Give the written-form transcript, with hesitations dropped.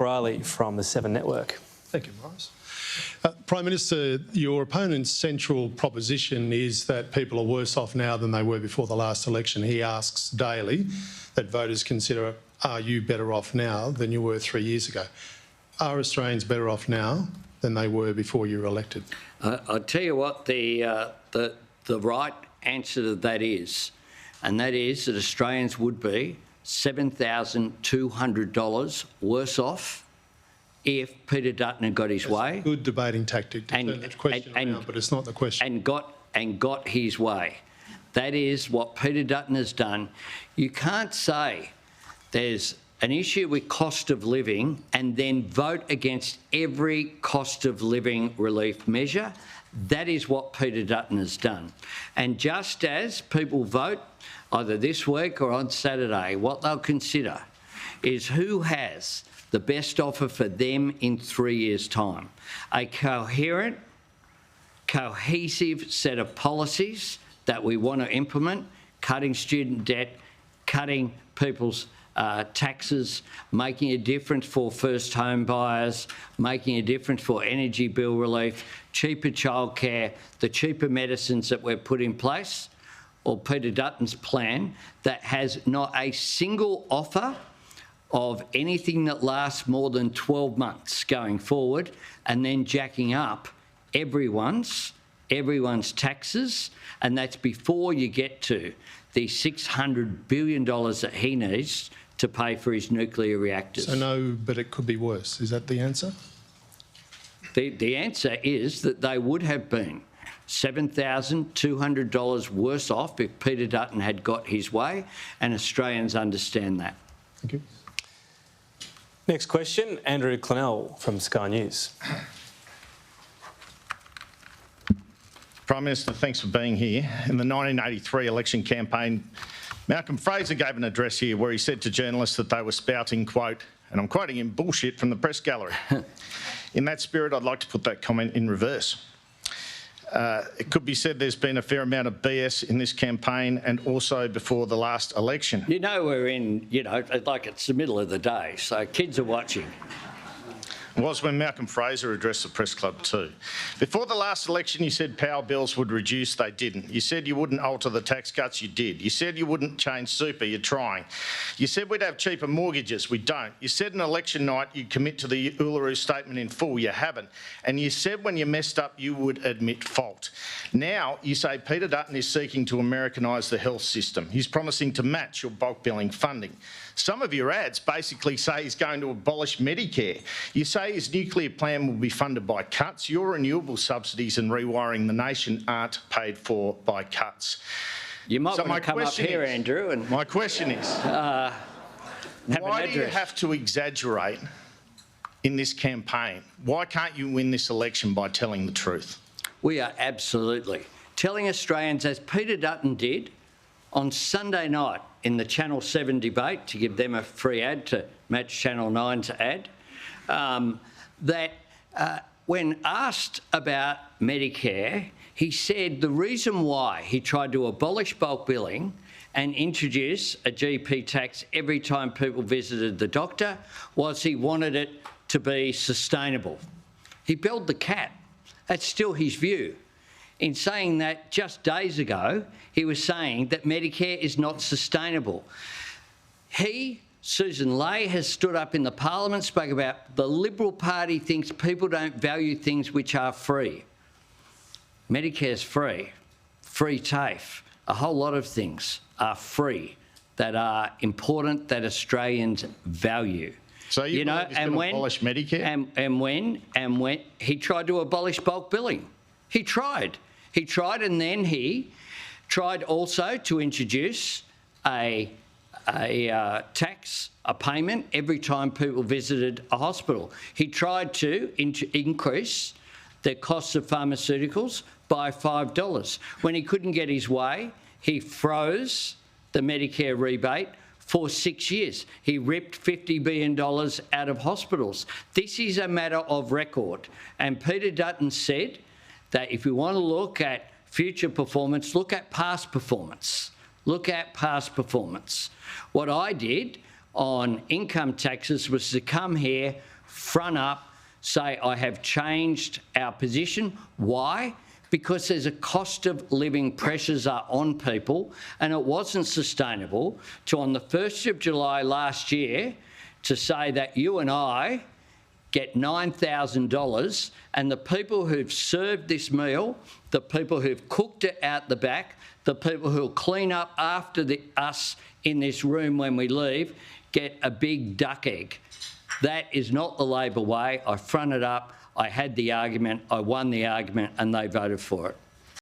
Riley from the 7 Network. Thank you, Morris. Prime Minister, your opponent's central proposition is that people are worse off now than they were before the last election. He asks daily that voters consider, are you better off now than you were 3 years ago? Are Australians better off now than they were before you were elected? I'll tell you what the right answer to that is, and that is that Australians would be $7,200 worse off if Peter Dutton had got his way. Good debating tactic to turn that question around, but it's not the question. And got his way. That is what Peter Dutton has done. You can't say there's an issue with cost of living and then vote against every cost of living relief measure. That is what Peter Dutton has done. And just as people vote either this week or on Saturday, what they'll consider is who has the best offer for them in 3 years' time. A coherent, cohesive set of policies that we want to implement, cutting student debt, cutting people's taxes, making a difference for first home buyers, making a difference for energy bill relief, cheaper childcare, the cheaper medicines that we've put in place, or Peter Dutton's plan that has not a single offer of anything that lasts more than 12 months going forward, and then jacking up everyone's taxes, and that's before you get to the $600 billion that he needs to pay for his nuclear reactors. So no, but it could be worse. Is that the answer? The answer is that they would have been $7,200 worse off if Peter Dutton had got his way, and Australians understand that. Thank you. Next question, Andrew Clennell from Sky News. Prime Minister, thanks for being here. In the 1983 election campaign, Malcolm Fraser gave an address here where he said to journalists that they were spouting, quote, and I'm quoting him, bullshit from the press gallery. In that spirit, I'd like to put that comment in reverse. It could be said there's been a fair amount of BS in this campaign and also before the last election. You know, we're in, like it's the middle of the day, so kids are watching. It was when Malcolm Fraser addressed the press club too. Before the last election, you said power bills would reduce, they didn't. You said you wouldn't alter the tax cuts, you did. You said you wouldn't change super, you're trying. You said we'd have cheaper mortgages, we don't. You said on election night you'd commit to the Uluru Statement in full, you haven't. And you said when you messed up you would admit fault. Now you say Peter Dutton is seeking to Americanise the health system. He's promising to match your bulk billing funding. Some of your ads basically say he's going to abolish Medicare. You say his nuclear plan will be funded by cuts. Your renewable subsidies and rewiring the nation aren't paid for by cuts. You might want to come up here, Andrew. And my question is, why do you have to exaggerate in this campaign? Why can't you win this election by telling the truth? We are absolutely telling Australians, as Peter Dutton did on Sunday night in the Channel 7 debate, to give them a free ad to match Channel 9's ad, that when asked about Medicare, he said the reason why he tried to abolish bulk billing and introduce a GP tax every time people visited the doctor was he wanted it to be sustainable. He belled the cat. That's still his view. In saying that just days ago, he was saying that Medicare is not sustainable. Susan Ley has stood up in the Parliament, spoke about the Liberal Party thinks people don't value things which are free. Medicare's free, free TAFE, a whole lot of things are free that are important that Australians value. So you know, he's going to abolish Medicare? And when he tried to abolish bulk billing. He tried, and then he tried also to introduce a tax, a payment every time people visited a hospital. He tried to increase the cost of pharmaceuticals by $5. When he couldn't get his way, he froze the Medicare rebate for 6 years. He ripped $50 billion out of hospitals. This is a matter of record. And Peter Dutton said that if we want to look at future performance, look at past performance. Look at past performance. What I did on income taxes was to come here, front up, say, I have changed our position. Why? Because there's a cost of living pressures are on people, and it wasn't sustainable to, on the 1st of July last year, to say that you and I get $9,000, and the people who've served this meal, the people who've cooked it out the back, the people who'll clean up after us in this room when we leave, get a big duck egg. That is not the Labor way. I fronted up, I had the argument, I won the argument, and they voted for it.